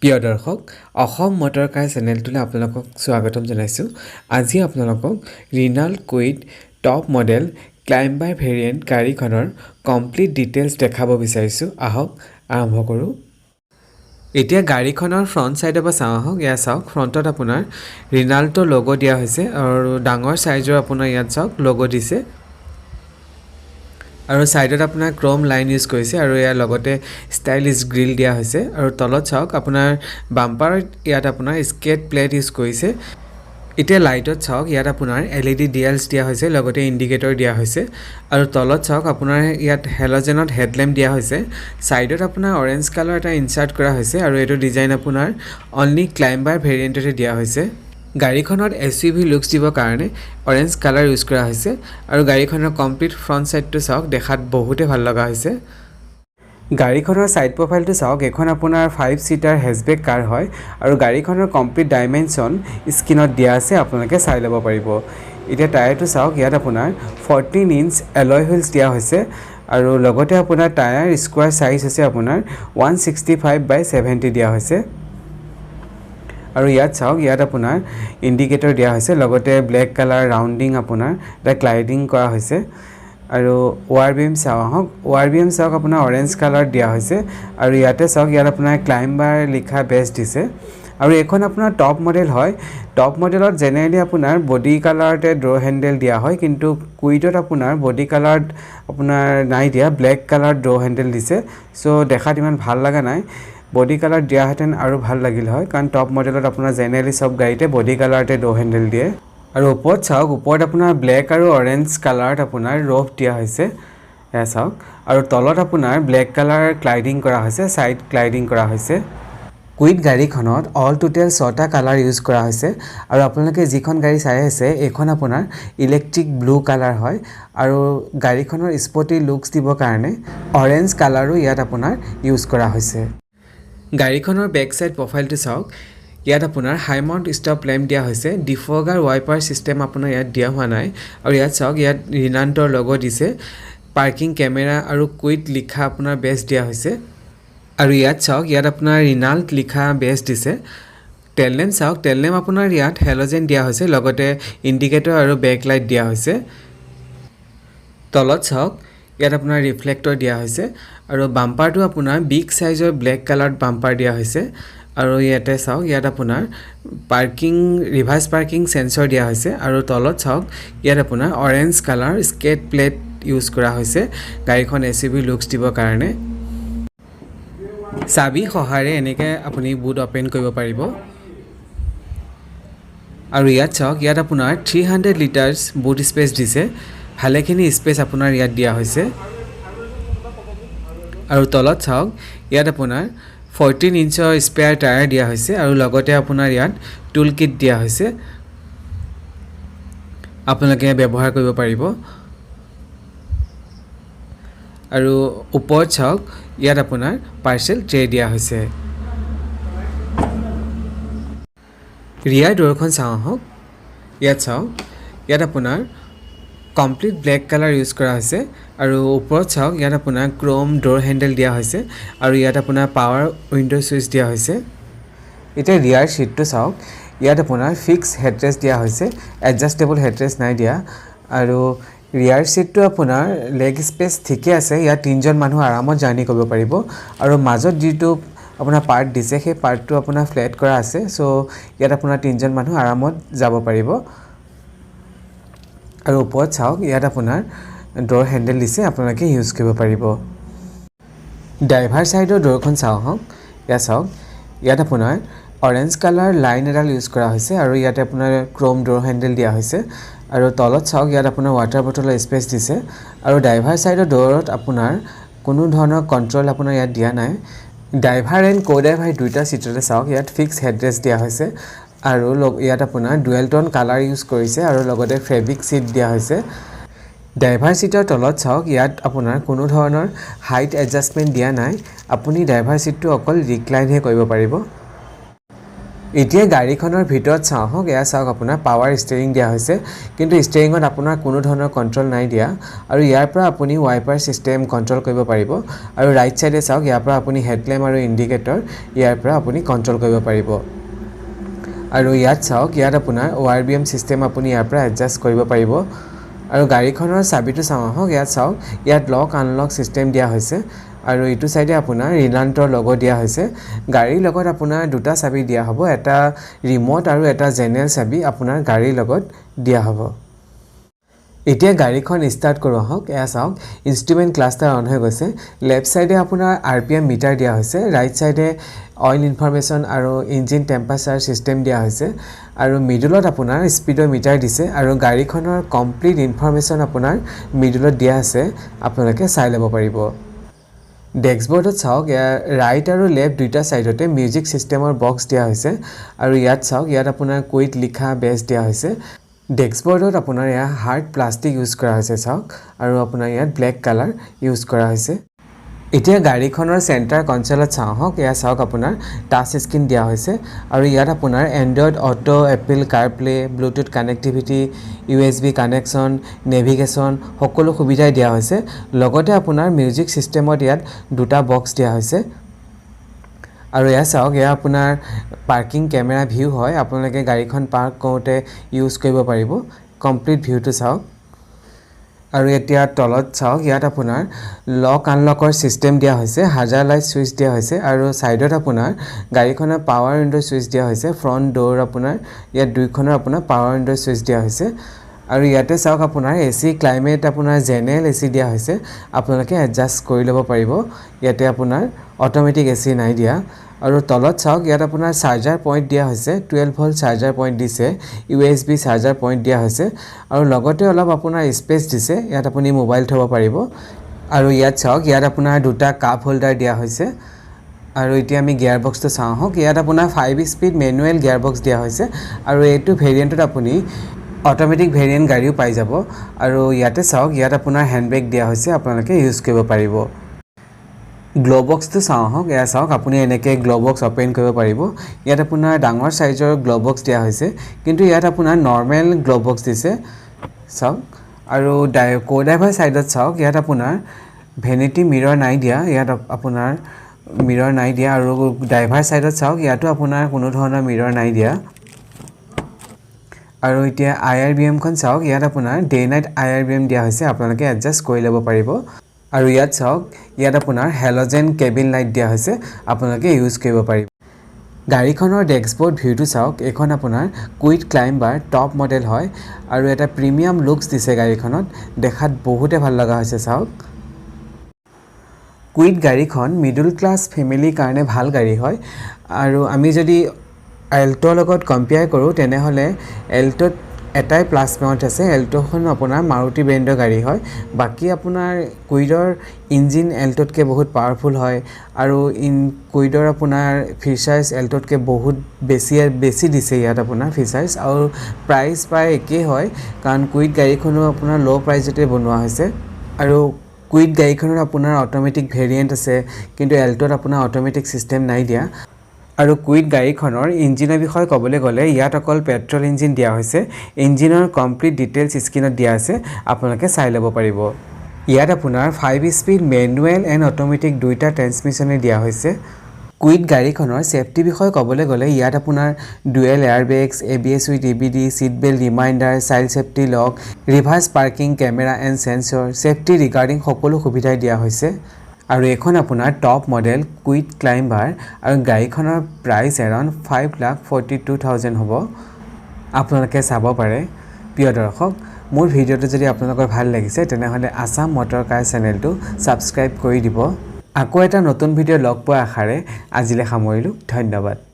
প্ৰিয় দৰ্শক অসম মটৰ কাৰ চেনেলটোলৈ আপোনালোকক স্বাগতম জনাইছোঁ। আজি আপোনালোকক ৰিনাল্ট কুইড টপ মডেল ক্লাইম্বাৰ ভেৰিয়েণ্ট গাড়ীখনৰ কমপ্লিট ডিটেইলছ দেখাব বিচাৰিছোঁ। আহক আৰম্ভ কৰোঁ। এতিয়া গাড়ীখনৰ ফ্ৰণ্ট ছাইডৰ পৰা চাওঁ আহক। ইয়াত চাওক ফ্ৰণ্টত আপোনাৰ ৰিনাল্টৰ লোগো দিয়া হৈছে আৰু ডাঙৰ চাইজৰ আপোনাৰ ইয়াত চাওক লোগো দিছে আৰু সাইডত আপোনাৰ ক্ৰোম লাইন ইউজ কৰিছে আৰু ইয়াৰ লগতে ষ্টাইলিছ গ্ৰিল দিয়া হৈছে আৰু তলত চাওক আপোনাৰ বাম্পাৰ ইয়াত আপোনাৰ স্কেট প্লেট ইউজ কৰিছে। এতিয়া লাইটত চাওক ইয়াত আপোনাৰ LED ডিএলছ দিয়া হৈছে, লগতে ইণ্ডিকেটৰ দিয়া হৈছে আৰু তলত চাওক আপোনাৰ ইয়াত হেলোজেনত হেডলেম্প দিয়া হৈছে। সাইডত আপোনাৰ অৰেঞ্জ কালাৰ এটা ইনচাৰ্ট কৰা হৈছে আৰু এইটো ডিজাইন আপোনাৰ অনলি ক্লাইম্বাৰ ভেৰিয়েণ্টতে দিয়া হৈছে। গাড়ীখনত SUV লুকছ দিবৰ কাৰণে অৰেঞ্জ কালাৰ ইউজ কৰা হৈছে আৰু গাড়ীখনৰ কমপ্লিট ফ্ৰণ্ট সাইডটো চাওক, দেখাত বহুতে ভাল লগা হৈছে। গাড়ীখনৰ সাইড প্ৰফাইলটো চাওক, এখন আপোনাৰ 5 সিটাৰ হেচবেক কাৰ হয় আৰু গাড়ীখনৰ কমপ্লিট ডাইমেনশ্যন স্ক্ৰীনত দিয়া আছে, আপোনালোকে চাই ল'ব পাৰিব। এতিয়া টায়াৰটো চাওক, ইয়াত আপোনাৰ 14 ইঞ্চ এলয় হুইলছ দিয়া হৈছে আৰু লগতে আপোনাৰ টায়াৰ স্কোৱাৰ সাইজ হৈছে আপোনাৰ 165/70 দিয়া হৈছে আৰু ইয়াত চাওক, ইয়াত আপোনাৰ ইণ্ডিকেটৰ দিয়া হৈছে, লগতে ব্লেক কালাৰ ৰাউণ্ডিং আপোনাৰ এটা ক্লাইডিং কৰা হৈছে আৰু ORBM চাওক আহক। ORBM চাওক আপোনাৰ অৰেঞ্জ কালাৰ দিয়া হৈছে আৰু ইয়াতে চাওক, ইয়াত আপোনাৰ ক্লাইম্বাৰ লিখা বেছ দিছে আৰু এইখন আপোনাৰ টপ মডেল হয়। টপ মডেলত জেনেৰেলি আপোনাৰ বডি কালাৰতে ড্ৰ' হেণ্ডেল দিয়া হয়, কিন্তু কুইডত আপোনাৰ বডি কালাৰত আপোনাৰ নাই দিয়া, ব্লেক কালাৰ ড্ৰ' হেণ্ডেল দিছে। চ' দেখাত ইমান ভাল লগা নাই, বডি কালাৰ দিয়াহেঁতেন আৰু ভাল লাগিল হয়, কাৰণ টপ মডেলত আপোনাৰ জেনেৰেলি চব গাড়ীতে বডি কালাৰতে ড্ৰ' হেণ্ডেল দিয়ে। আৰু ওপৰত চাওক, ওপৰত আপোনাৰ ব্লেক আৰু অৰেঞ্জ কালাৰত আপোনাৰ ৰ'ফ দিয়া হৈছে, এয়া চাওক আৰু তলত আপোনাৰ ব্লেক কালাৰ ক্লাইডিং কৰা হৈছে, ছাইড ক্লাইডিং কৰা হৈছে। কুইড গাড়ীখনত অল টোটেল 6টা কালাৰ ইউজ কৰা হৈছে আৰু আপোনালোকে যিখন গাড়ী চাই আছে এইখন আপোনাৰ ইলেক্ট্ৰিক ব্লু কালাৰ হয় আৰু গাড়ীখনৰ স্পৰ্টি লুকছ দিবৰ কাৰণে অৰেঞ্জ কালাৰো ইয়াত আপোনাৰ ইউজ কৰা হৈছে। গাড়ীখনৰ বেক সাইড প্ৰফাইলটো চাওক, ইয়াত আপোনাৰ হাই মাউণ্ট ষ্টপ লেম্প দিয়া হৈছে, ডিফগাৰ ৱাইপাৰ চিষ্টেম আপোনাৰ ইয়াত দিয়া হোৱা নাই আৰু ইয়াত চাওক, ইয়াত ৰিনাল্টৰ লোগো দিছে, পাৰ্কিং কেমেৰা আৰু কুইড লিখা আপোনাৰ বেছ দিয়া হৈছে আৰু ইয়াত চাওক, ইয়াত আপোনাৰ ৰিনাল্ট লিখা বেছ দিছে। টেল লেম্প চাওক, টেল লেম্প আপোনাৰ ইয়াত হেলোজেন দিয়া হৈছে, লগতে ইণ্ডিকেটৰ আৰু বেক লাইট দিয়া হৈছে। তলত চাওক, ইয়াত আপোনাৰ ৰিফ্লেক্টৰ দিয়া হৈছে আৰু বাম্পাৰটো আপোনাৰ বিগ সাইজৰ ব্লেক কালাৰত বাম্পাৰ দিয়া হৈছে আৰু ইয়াতে চাওক, ইয়াত আপোনাৰ ৰিভাৰ্ছ পাৰ্কিং সেন্সৰ দিয়া হৈছে আৰু তলত চাওক, ইয়াত আপোনাৰ অৰেঞ্জ কালাৰ স্কেট প্লেট ইউজ কৰা হৈছে গাড়ীখন SUV লুকছ দিবৰ কাৰণে। চাবি সহাৰে এনেকৈ আপুনি বুট অপেন কৰিব পাৰিব আৰু ইয়াত চাওক, ইয়াত আপোনাৰ 300 লিটাৰ্ছ বুট স্পেচ দিছে, ভালেখিনি স্পেচ আপোনাৰ ইয়াত দিয়া হৈছে আৰু তলত চাওক, ইয়াত আপোনাৰ 14 ইঞ্চৰ স্পেয়াৰ টায়াৰ দিয়া হৈছে আৰু লগতে আপোনাৰ ইয়াত টুল কিট দিয়া হৈছে, আপোনালোকে ব্যৱহাৰ কৰিব পাৰিব। আৰু ওপৰত চাওক, ইয়াত আপোনাৰ পাৰ্চেল ট্ৰে দিয়া হৈছে। ৰিয়াৰ ডোৰখন চাওঁ আহক। ইয়াত চাওক, ইয়াত আপোনাৰ কমপ্লিট ব্লেক কালাৰ ইউজ কৰা হৈছে আৰু ওপৰত চাওক, ইয়াত আপোনাৰ ক্ৰোম ডোৰ হেণ্ডেল দিয়া হৈছে আৰু ইয়াত আপোনাৰ পাৱাৰ উইণ্ডো ছুইচ দিয়া হৈছে। এতিয়া ৰিয়াৰ ছিটটো চাওক, ইয়াত আপোনাৰ ফিক্স হেডৰেষ্ট দিয়া হৈছে, এডজাষ্টেবল হেডৰেষ্ট নাই দিয়া আৰু ৰিয়াৰ ছিটটো আপোনাৰ লেগ স্পেচ ঠিকে আছে, ইয়াত 3জন মানুহ আৰামত জাৰ্ণি কৰিব পাৰিব আৰু মাজত যিটো আপোনাৰ পাৰ্ট দিছে সেই পাৰ্টটো আপোনাৰ ফ্লেট কৰা আছে, চ' ইয়াত আপোনাৰ 3জন মানুহ আৰামত যাব পাৰিব। আৰু ওপৰত চাওক, ইয়াত আপোনাৰ ডোৰ হেণ্ডেল দিছে, আপোনালোকে ইউজ কৰিব পাৰিব। ড্ৰাইভাৰ ছাইডৰ ডোৰখন চাওঁ আহক। ইয়াত চাওক, ইয়াত আপোনাৰ অৰেঞ্জ কালাৰ লাইন এডাল ইউজ কৰা হৈছে আৰু ইয়াতে আপোনাৰ ক্ৰোম ডোৰ হেণ্ডেল দিয়া হৈছে আৰু তলত চাওক, ইয়াত আপোনাৰ ৱাটাৰ বটলৰ স্পেচ দিছে আৰু ড্ৰাইভাৰ ছাইডৰ ডোৰত আপোনাৰ কোনো ধৰণৰ কণ্ট্ৰল আপোনাৰ ইয়াত দিয়া নাই। ড্ৰাইভাৰ এণ্ড কো ড্ৰাইভাৰ দুইটা ছিটতে চাওক, ইয়াত ফিক্স হেডৰেষ্ট দিয়া হৈছে আৰু ইয়াত আপোনাৰ ডুৱেল টোন কালাৰ ইউজ কৰিছে আৰু লগতে ফেব্ৰিক ছিট দিয়া হৈছে। ড্ৰাইভাৰ ছিটৰ তলত চাওক, ইয়াত আপোনাৰ কোনো ধৰণৰ হাইট এডজাষ্টমেণ্ট দিয়া নাই, আপুনি ড্ৰাইভাৰ ছিটটো অকল ৰিক্লাইনহে কৰিব পাৰিব। এতিয়া গাড়ীখনৰ ভিতৰত চাওঁ হওক এয়া চাওক আপোনাৰ পাৱাৰ ষ্টিয়াৰিং দিয়া হৈছে কিন্তু ষ্টিয়াৰিঙত আপোনাৰ কোনো ধৰণৰ কণ্ট্ৰল নাই দিয়া আৰু ইয়াৰ পৰা আপুনি ৱাইপাৰ সিস্টেম কণ্ট্ৰল কৰিব পাৰিব আৰু ৰাইট সাইডে চাওক ইয়াৰ পৰা আপুনি হেডল্যাম্প আৰু ইন্ডিকেটৰ ইয়াৰ পৰা আপুনি কণ্ট্ৰল কৰিব পাৰিব আৰু ইয়াত চাওক ইয়াত আপোনাৰ ORBM সিস্টেম আপুনি ইয়াৰ পৰা এডজাস্ট কৰিব পাৰিব আৰু গাড়ীখনৰ চাবিটো চাওঁ হওক ইয়াত চাওক ইয়াত লক আনলক সিস্টেম দিয়া হৈছে আৰু ইটো সাইডে আপোনাৰ ৰিলান্টৰ লোগো দিয়া হৈছে গাড়ীৰ লগত আপোনাৰ দুটা চাবি দিয়া হ'ব এটা ৰিমোট আৰু এটা জেনেৰেল চাবি আপোনাৰ গাড়ীৰ লগত দিয়া হ'ব এতিয়া গাড়ীখন ষ্টাৰ্ট কৰোঁ হওক এয়া চাওক ইনস্ট্ৰুমেন্ট ক্লাষ্টাৰ অন হৈ গৈছে লেফট সাইডে আপোনাৰ RPM মিটাৰ দিয়া হৈছে ৰাইট সাইডে অইল ইনফৰমেশন আৰু ইঞ্জিন টেম্পাৰেচাৰ সিস্টেম দিয়া হৈছে আৰু মিডলত আপোনাৰ স্পিডোমিটাৰ দিছে আৰু গাড়ীখনৰ কমপ্লিট ইনফৰমেশন আপোনাৰ মিডলত দিয়া আছে আপোনালোকে চাই ল'ব পাৰিব ডেস্কবোৰ্ডত চাওক ৰাইট আৰু লেফট দুইটা সাইডতে মিউজিক সিস্টেমৰ বক্স দিয়া হৈছে আৰু ইয়াত চাওক ইয়াত আপোনাৰ কুইট লিখা বেছ দিয়া হৈছে ডেস্কবোৰ্ডত আপোনাৰ ইয়া হাৰ্ড প্লাষ্টিক ইউজ কৰা হৈছে চাওক আৰু আপোনাৰ ইয়াত ব্লেক কালাৰ ইউজ কৰা হৈছে এতিয়া গাড়ীখনৰ সেন্টাৰ কনসোলত চাওঁ হওক এয়া চাওক আপোনাৰ টাচ স্ক্ৰীন দিয়া হৈছে আৰু ইয়াত আপোনাৰ Android auto Apple CarPlay Bluetooth connectivity USB connection navigation সকলো সুবিধা দিয়া হৈছে লগতে আপোনাৰ মিউজিক সিস্টেমত ইয়াত দুটা বক্স দিয়া হৈছে আৰু এয়া চাওক এয়া আপোনাৰ পাৰ্কিং কেমেৰা ভিউ হয় আপোনালোকে গাড়ীখন পাৰ্ক কৰোতে ইউজ কৰিব পাৰিব কমপ্লিট ভিউটো চাওক আৰু এতিয়া তলত চাওক ইয়াত আপোনাৰ লক আনলকৰ সিস্টেম দিয়া হৈছে হাজাৰ লাইট সুইচ দিয়া হৈছে আৰু সাইডত আপোনাৰ গাড়ীখনৰ পাৱাৰ উইন্ডো সুইচ দিয়া হৈছে ফ্ৰন্ট ডোৰ আপোনাৰ ইয়াত দুইখনৰ আপোনাৰ পাৱাৰ উইন্ডো সুইচ দিয়া হৈছে আৰু ইয়াতে চাওক আপোনাৰ AC ক্লাইমেট আপোনাৰ জেনেৰেল AC দিয়া হৈছে আপোনালোকে এডজাস্ট কৰি ল'ব পাৰিব ইয়াতে আপোনাৰ অটোমেটিক AC নাই দিয়া আৰু তলত চাওক ইয়াত আপোনাৰ চাৰ্জাৰ পইণ্ট দিয়া হৈছে 12 ভোল্ট চাৰ্জাৰ পইণ্ট দিছে USB চাৰ্জাৰ পইণ্ট দিয়া হৈছে আৰু লগতে অলপ আপোনাৰ স্পেচ দিছে ইয়াত আপুনি মোবাইল থব পাৰিব আৰু ইয়াত চাওক ইয়াত আপোনাৰ দুটা কাপ হোল্ডাৰ দিয়া হৈছে আৰু এতিয়া আমি গিয়াৰ বক্সটো চাওঁ হওক ইয়াত আপোনাৰ 5 স্পীড মেনুৱেল গিয়াৰ বক্স দিয়া হৈছে আৰু এইটো ভেৰিয়েণ্টত আপুনি অটোমেটিক ভেৰিয়েণ্ট গাড়ীও পাই যাব আৰু ইয়াতে চাওক ইয়াত আপোনাৰ হ্যান্ড ব্ৰেক দিয়া হৈছে আপোনালোকে ইউজ কৰিব পাৰিব গ্লো বক্সটো চাওঁ হওক এয়া চাওক আপুনি এনেকে গ্লো বক্স ওপেন কৰিব পাৰিব ইয়াত আপোনাৰ ডাঙৰ সাইজৰ গ্লো বক্স দিয়া হৈছে কিন্তু ইয়াত আপোনাৰ নৰ্মেল গ্লো বক্স দিছে চাওক আৰু কোডাইভাৰ সাইডত চাওক ইয়াত আপোনাৰ ভেনিটি মিৰৰ নাই দিয়া ইয়াত আপোনাৰ মিৰৰ নাই দিয়া আৰু ড্ৰাইভাৰ সাইডত চাওক ইয়াতো আপোনাৰ কোনো ধৰণৰ মিৰৰ নাই দিয়া আৰু এতিয়া IRBM খন চাওক ইয়াত আপোনাৰ ডে নাইট IRBM দিয়া হৈছে আপোনালোকে এডজাস্ট কৰি ল'ব পাৰিব আৰু ইয়াত চাওক ইয়াত আপোনাৰ হেলোজেন কেবিন লাইট দিয়া হৈছে আপোনালোকে ইউজ কৰিব পাৰিব গাড়ীখনৰ ডেস্কবোৰ্ড ভিউটো চাওক এখন আপোনাৰ কুইট ক্লাইম্বাৰ টপ মডেল হয় আৰু এটা প্ৰিমিয়াম লুকস দিছে গাড়ীখনত দেখাত বহুতে ভাল লগা হৈছে চাওক কুইট গাড়ীখন মিডল ক্লাস ফ্যামিলি কাৰণে ভাল গাড়ী হয় আৰু আমি যদি এল্টো লগত কম্পেয়াৰ কৰো তেনেহলে এল্টোত এটাই প্লাস পইণ্ট আছে এল্টোখন আপোনাৰ মাৰুতি ব্ৰেণ্ডৰ গাড়ী হয় বাকি আপোনাৰ কুইডৰ ইঞ্জিন এল্টোতকে বহুত পাৱাৰফুল হয় আৰু কুইডৰ আপোনাৰ ফিচাৰ্স এল্টোতকে বহুত বেছি দিছে ইয়াত আপোনাৰ ফিচাৰ্স আৰু প্ৰাইস প্ৰায় একেই হয় কাৰণ কুইড গাড়ীখনো আপোনাৰ লো প্ৰাইজতে বনোৱা হৈছে আৰু কুইড গাড়ীখনৰ আপোনাৰ অটোমেটিক ভেৰিয়েন্ট আছে কিন্তু এল্টোত আপোনাৰ অটোমেটিক সিস্টেম নাই দিয়া আৰু কুইট গাড়ীখনৰ ইঞ্জিনৰ বিষয়ে ক'বলৈ গ'লে ইয়াত অকল পেট্ৰল ইঞ্জিন দিয়া হৈছে ইঞ্জিনৰ কমপ্লিট ডিটেইলছ স্ক্ৰিনত দিয়া আছে আপোনালোকে চাই ল'ব পাৰিব ইয়াত আপোনাৰ 5 স্পীড মেনুৱেল এণ্ড অটোমেটিক দুইটা ট্ৰান্সমিশনে দিয়া হৈছে কুইট গাড়ীখনৰ সেফটি বিষয়ে ক'বলৈ গ'লে ইয়াত আপোনাৰ dual airbags ABS with EBD seat belt reminder child safety lock reverse parking camera and sensor safety regarding সকলো সুবিধা দিয়া হৈছে আৰু এখন আপোনাৰ টপ মডেল কুইট ক্লাইম্বাৰ আৰু গাড়ীখনৰ প্ৰাইস এৰাউণ্ড 5,42,000 হ'ব আপোনালোকে চাব পাৰে প্ৰিয় দৰ্শক মোৰ ভিডিওটো যদি আপোনালোকৰ ভাল লাগিছে তেনেহলে আসাম মটৰ কাৰ চেনেলটো সাবস্ক্ৰাইব কৰি দিব আকৌ এটা নতুন ভিডিও লগ পোৱা আশাৰে আজিলৈ সামৰিলো ধন্যবাদ